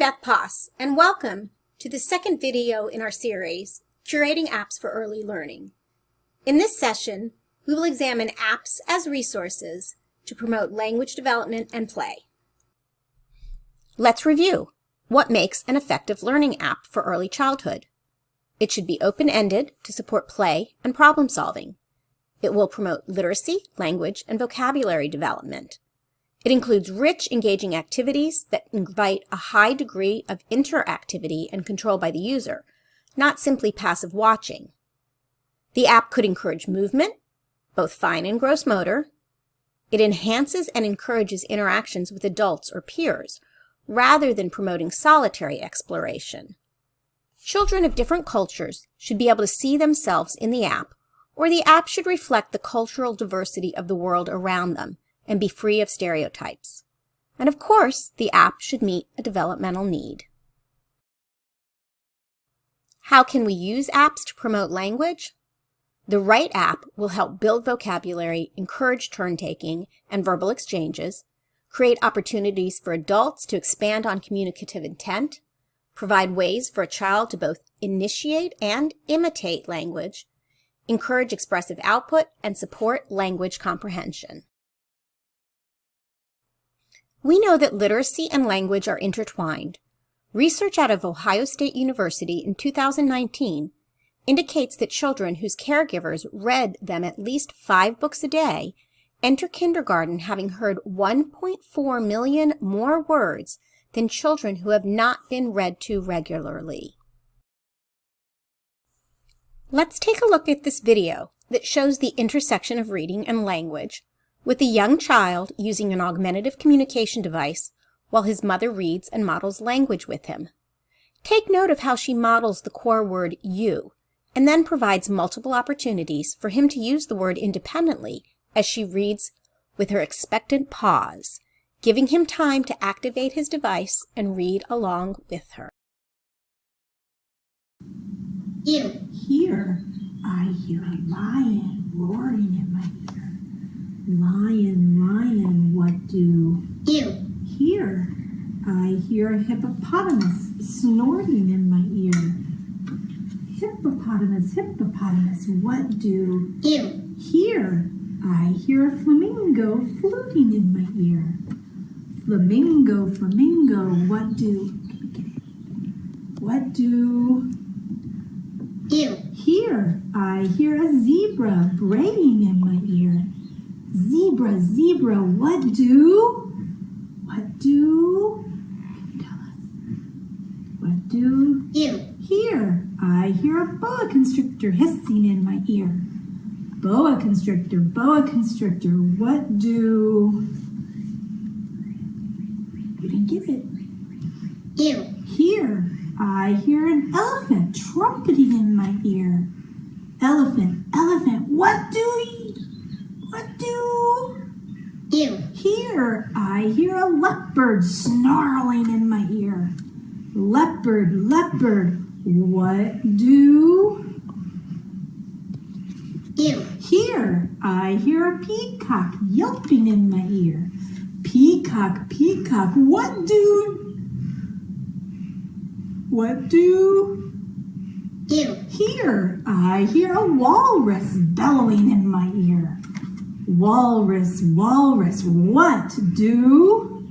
Beth Poss, and welcome to the second video in our series, Curating Apps for Early Learning. In this session, we will examine apps as resources to promote language development and play. Let's review. What makes an effective learning app for early childhood? It should be open-ended to support play and problem solving. It will promote literacy, language, and vocabulary development. It includes rich, engaging activities that invite a high degree of interactivity and control by the user, not simply passive watching. The app could encourage movement, both fine and gross motor. It enhances and encourages interactions with adults or peers, rather than promoting solitary exploration. Children of different cultures should be able to see themselves in the app, or the app should reflect the cultural diversity of the world around them and be free of stereotypes. And of course, the app should meet a developmental need. How can we use apps to promote language? The right app will help build vocabulary, encourage turn-taking and verbal exchanges, create opportunities for adults to expand on communicative intent, provide ways for a child to both initiate and imitate language, encourage expressive output, and support language comprehension. We know that literacy and language are intertwined. Research out of Ohio State University in 2019 indicates that children whose caregivers read them at least 5 books a day enter kindergarten having heard 1.4 million more words than children who have not been read to regularly. Let's take a look at this video that shows the intersection of reading and language with a young child using an augmentative communication device while his mother reads and models language with him. Take note of how she models the core word you, and then provides multiple opportunities for him to use the word independently as she reads with her expectant pause, giving him time to activate his device and read along with her. You. Here, I hear a lion roaring in my ear. Lion, lion, what do you hear? I hear a hippopotamus snorting in my ear. Hippopotamus, hippopotamus, what do you hear? I hear a flamingo fluting in my ear. Flamingo, flamingo, what do you hear? I hear a zebra braying in my ear. Zebra, zebra, what do you hear? I hear a boa constrictor hissing in my ear. Boa constrictor, what do you didn't get it? You hear? I hear an elephant trumpeting in my ear. Elephant, elephant, what do you hear? I hear a leopard snarling in my ear. Leopard, leopard, what do you hear? I hear a peacock yelping in my ear. Peacock, peacock, what do you hear? I hear a walrus bellowing in my ear. Walrus, walrus, what do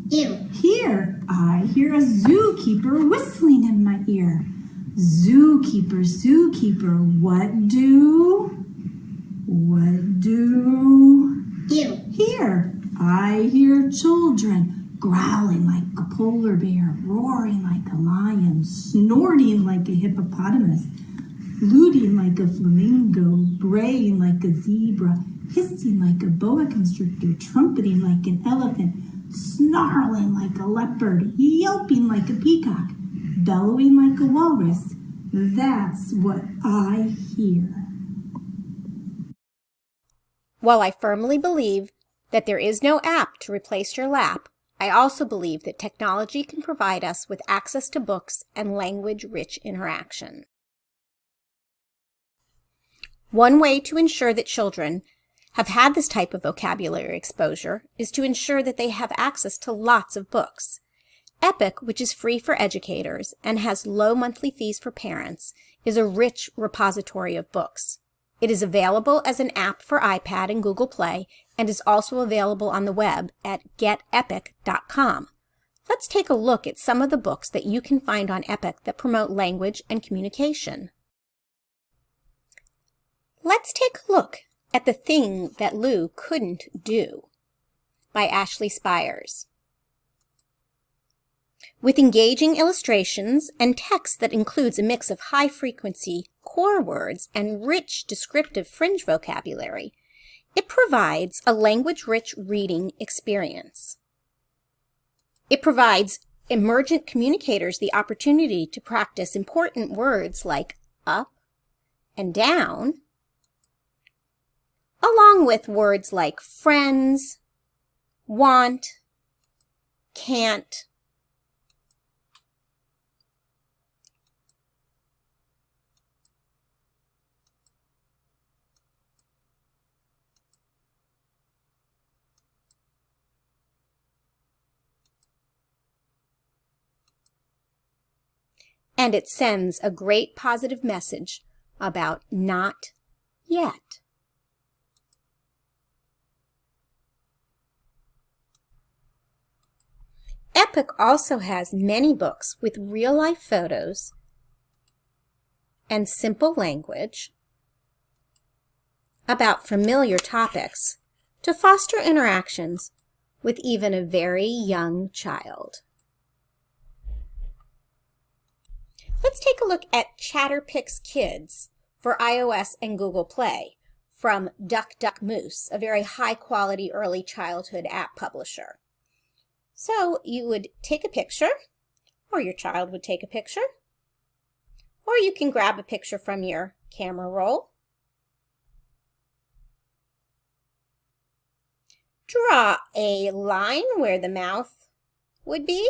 you hear? I hear a zookeeper whistling in my ear. Zookeeper, zookeeper, what do you hear? I hear children growling like a polar bear, roaring like a lion, snorting like a hippopotamus, fluting like a flamingo, braying like a zebra, hissing like a boa constrictor, trumpeting like an elephant, snarling like a leopard, yelping like a peacock, bellowing like a walrus. That's what I hear. While I firmly believe that there is no app to replace your lap, I also believe that technology can provide us with access to books and language-rich interaction. One way to ensure that children have had this type of vocabulary exposure is to ensure that they have access to lots of books. Epic, which is free for educators and has low monthly fees for parents, is a rich repository of books. It is available as an app for iPad and Google Play and is also available on the web at getepic.com. Let's take a look at some of the books that you can find on Epic that promote language and communication. Let's take a look at The Thing That Lou Couldn't Do by Ashley Spires. With engaging illustrations and text that includes a mix of high-frequency core words and rich descriptive fringe vocabulary, it provides a language-rich reading experience. It provides emergent communicators the opportunity to practice important words like up and down, along with words like friends, want, can't, and it sends a great positive message about not yet. Epic also has many books with real-life photos and simple language about familiar topics to foster interactions with even a very young child. Let's take a look at Chatterpix Kids for iOS and Google Play from DuckDuckMoose, a very high-quality early childhood app publisher. So you would take a picture, or your child would take a picture, or you can grab a picture from your camera roll. Draw a line where the mouth would be,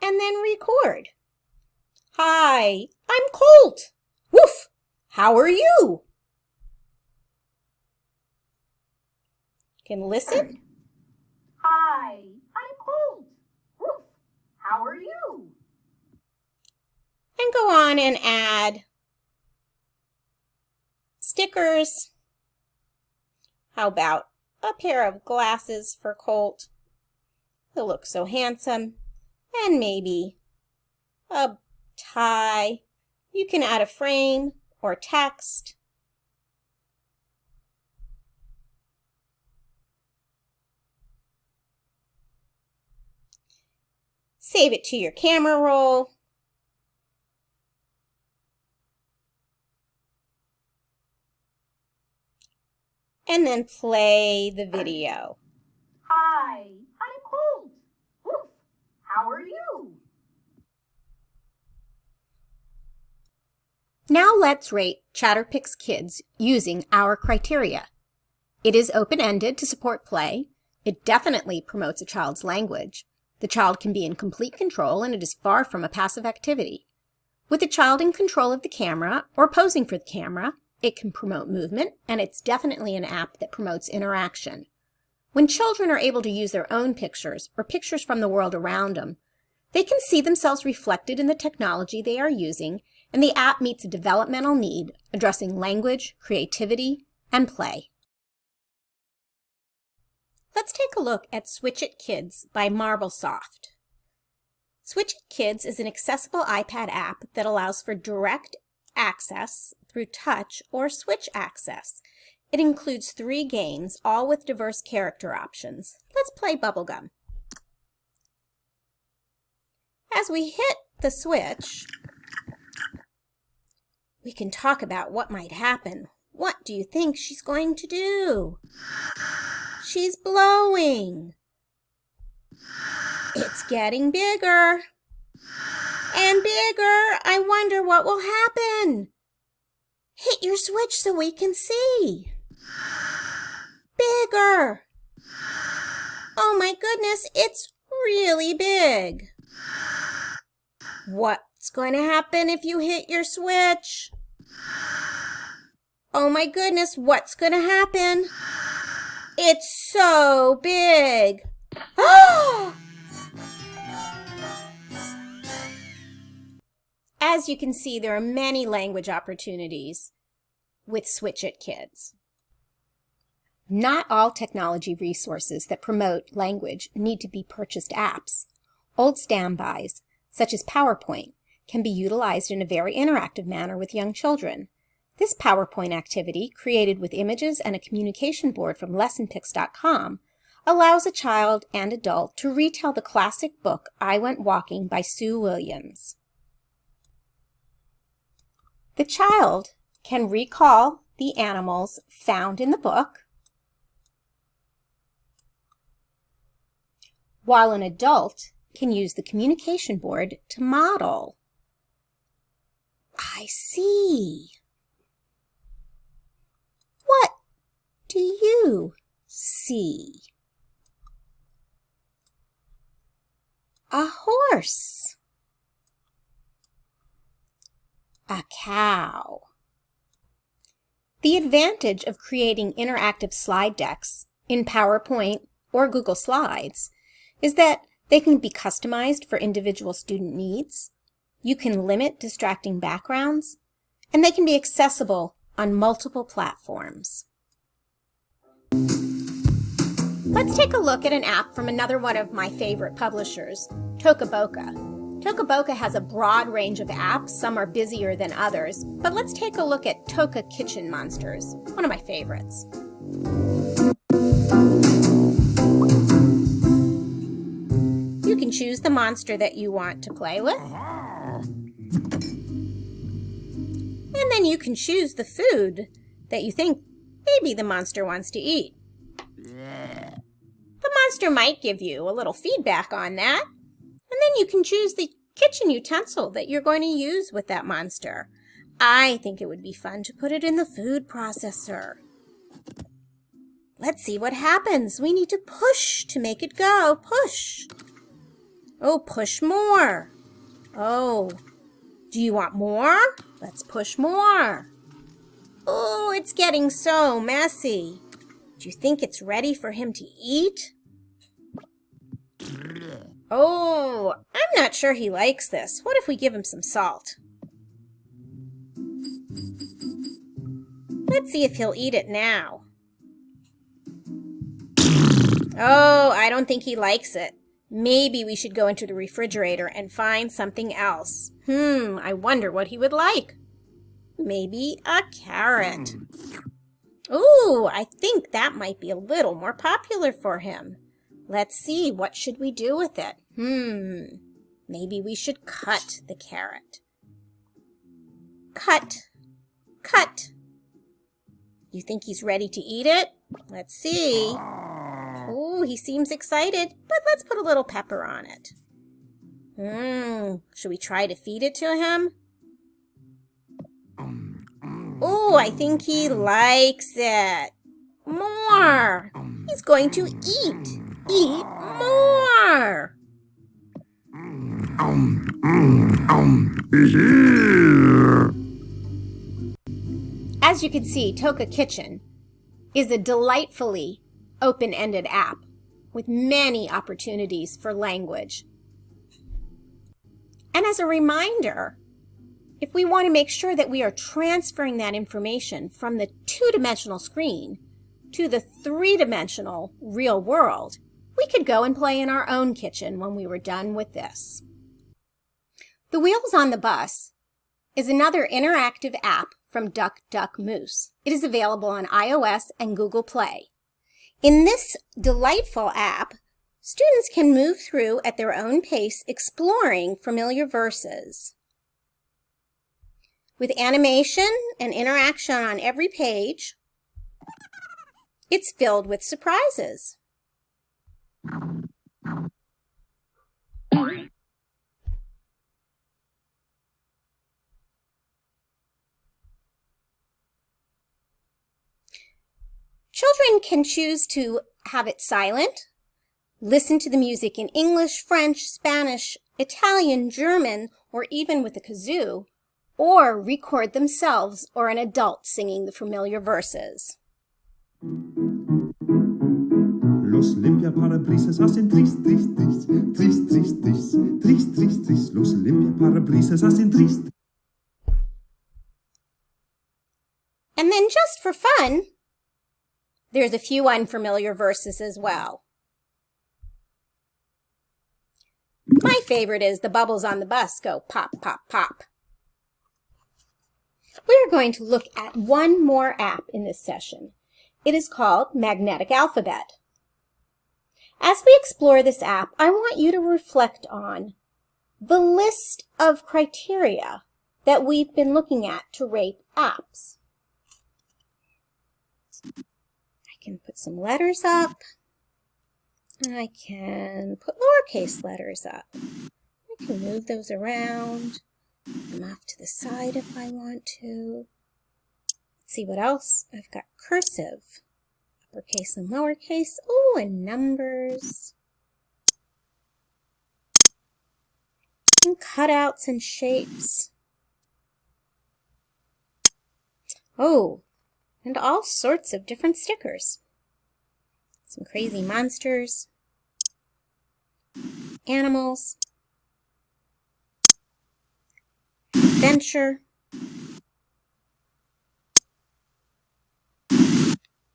and then record. Hi, I'm Colt. Woof, how are you? You can listen. Hi, I'm Colt. Woof, how are you? And go on and add stickers. How about a pair of glasses for Colt? He'll look so handsome. And maybe a tie. You can add a frame or text. Save it to your camera roll. And then play the video. Hi, I'm Colt. Woof, how are you? Now let's rate Chatterpix Kids using our criteria. It is open-ended to support play. It definitely promotes a child's language. The child can be in complete control and it is far from a passive activity. With the child in control of the camera or posing for the camera, it can promote movement, and it's definitely an app that promotes interaction. When children are able to use their own pictures or pictures from the world around them, they can see themselves reflected in the technology they are using, and the app meets a developmental need, addressing language, creativity, and play. Let's take a look at Switch It Kids by Marblesoft. Switch It Kids is an accessible iPad app that allows for direct access through touch or switch access. It includes 3 games, all with diverse character options. Let's play Bubblegum. As we hit the switch, we can talk about what might happen. What do you think she's going to do? She's blowing. It's getting bigger and bigger. I wonder what will happen. Hit your switch so we can see. Bigger. Oh my goodness, it's really big. What's going to happen if you hit your switch? Oh my goodness, what's going to happen? It's so big. As you can see, there are many language opportunities with Switch It Kids. Not all technology resources that promote language need to be purchased apps. Old standbys, such as PowerPoint, can be utilized in a very interactive manner with young children. This PowerPoint activity, created with images and a communication board from lessonpicks.com, allows a child and adult to retell the classic book I Went Walking by Sue Williams. The child can recall the animals found in the book, while an adult can use the communication board to model. I see. What do you see? A horse. A cow. The advantage of creating interactive slide decks in PowerPoint or Google Slides is that they can be customized for individual student needs. You can limit distracting backgrounds, and they can be accessible on multiple platforms. Let's take a look at an app from another one of my favorite publishers, Tokaboka. Tokaboka has a broad range of apps. Some are busier than others, but let's take a look at Toka Kitchen Monsters, one of my favorites. You can choose the monster that you want to play with. And then you can choose the food that you think maybe the monster wants to eat. The monster might give you a little feedback on that. And then you can choose the kitchen utensil that you're going to use with that monster. I think it would be fun to put it in the food processor. Let's see what happens. We need to push to make it go. Push. Oh, push more. Oh, do you want more? Let's push more. Oh, it's getting so messy. Do you think it's ready for him to eat? Oh, I'm not sure he likes this. What if we give him some salt? Let's see if he'll eat it now. Oh, I don't think he likes it. Maybe we should go into the refrigerator and find something else. I wonder what he would like. Maybe a carrot. Ooh, I think that might be a little more popular for him. Let's see, what should we do with it? Maybe we should cut the carrot. Cut. Cut. You think he's ready to eat it? Let's see. Ooh, he seems excited, but let's put a little pepper on it. Should we try to feed it to him? Ooh, I think he likes it. More. He's going to eat. Eat more. As you can see, Toka Kitchen is a delightfully open-ended app with many opportunities for language. And as a reminder, if we want to make sure that we are transferring that information from the two-dimensional screen to the three-dimensional real world, we could go and play in our own kitchen when we were done with this. The Wheels on the Bus is another interactive app from Duck Duck Moose. It is available on iOS and Google Play. In this delightful app, students can move through at their own pace, exploring familiar verses. With animation and interaction on every page, it's filled with surprises. Children can choose to have it silent, listen to the music in English, French, Spanish, Italian, German, or even with a kazoo, or record themselves or an adult singing the familiar verses. Los limpiaparabrisas hacen tris, tris, tris, tris, tris, tris, tris, tris, tris. Los limpiaparabrisas hacen tris. And then just for fun, there's a few unfamiliar verses as well. My favorite is the bubbles on the bus go pop, pop, pop. We're going to look at one more app in this session. It is called Magnetic Alphabet. As we explore this app, I want you to reflect on the list of criteria that we've been looking at to rate apps. I can put some letters up. I can put lowercase letters up. I can move those around, put them off to the side if I want to. Let's see what else. I've got cursive, uppercase and lowercase. Oh, and numbers. And cutouts and shapes. Oh, and all sorts of different stickers. Some crazy monsters, animals, adventure,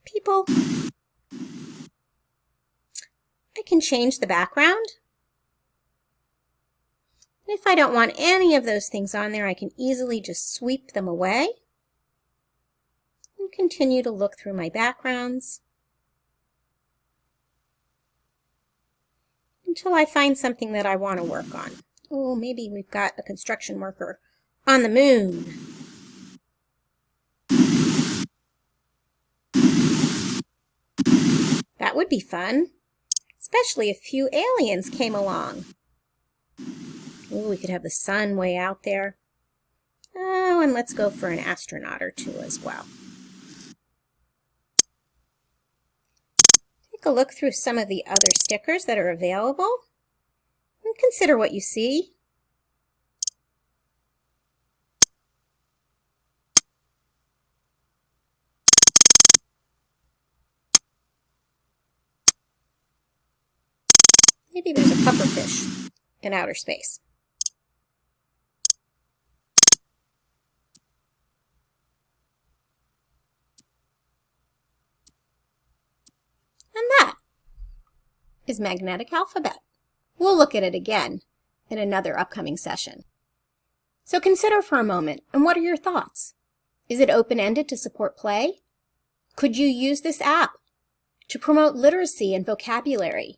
people. I can change the background. And if I don't want any of those things on there, I can easily just sweep them away and continue to look through my backgrounds until I find something that I want to work on. Oh, maybe we've got a construction worker on the moon. That would be fun, especially if few aliens came along. Oh, we could have the sun way out there. Oh, and let's go for an astronaut or two as well. Take a look through some of the other stickers that are available and consider what you see. Maybe there's a pufferfish in outer space. And that is Magnetic Alphabet. We'll look at it again in another upcoming session. So consider for a moment, and what are your thoughts? Is it open-ended to support play? Could you use this app to promote literacy and vocabulary?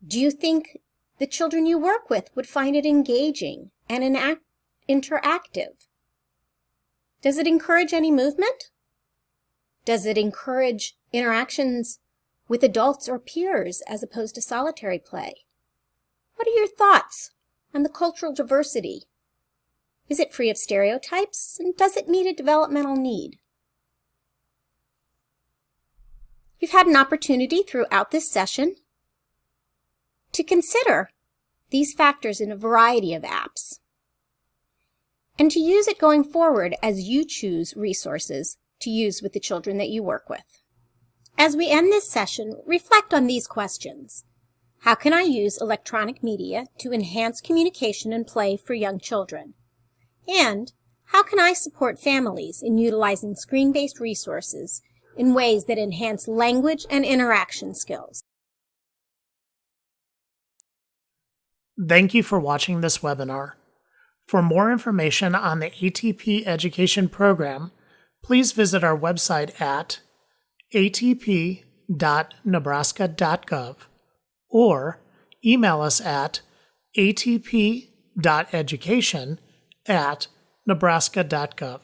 Do you think the children you work with would find it engaging and interactive? Does it encourage any movement? Does it encourage interactions with adults or peers as opposed to solitary play? What are your thoughts on the cultural diversity? Is it free of stereotypes, and does it meet a developmental need? You've had an opportunity throughout this session to consider these factors in a variety of apps and to use it going forward as you choose resources to use with the children that you work with. As we end this session, reflect on these questions. How can I use electronic media to enhance communication and play for young children? And how can I support families in utilizing screen-based resources in ways that enhance language and interaction skills? Thank you for watching this webinar. For more information on the ATP Education Program, please visit our website at atp.nebraska.gov or email us at atp.education@nebraska.gov.